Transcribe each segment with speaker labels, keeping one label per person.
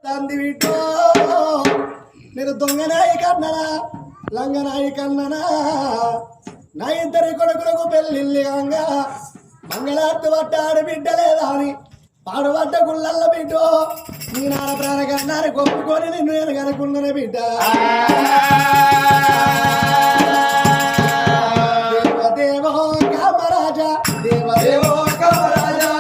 Speaker 1: తంది విటో నేను దొంగనాయి కన్ననా లంగనాయి కన్ననా నా ఇద్దరి కొడుకులకు పెళ్ళిళ్ళిగా మంగళార్తి పట్ట ఆడబిడ్డలేదా అని పాడుబడ్డ గుళ్ళల్ల బిడ్డో నీ నాన్న ప్రాణకన్నాన్ని కొప్పుకొని నిన్ను నేను కనుక్కున్న బిడ్డ దేవదేవో కామరాజా దేవదేవో కామరాజా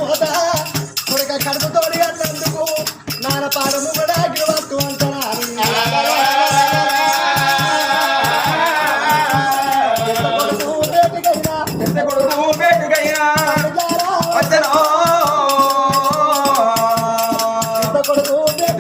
Speaker 1: పోతా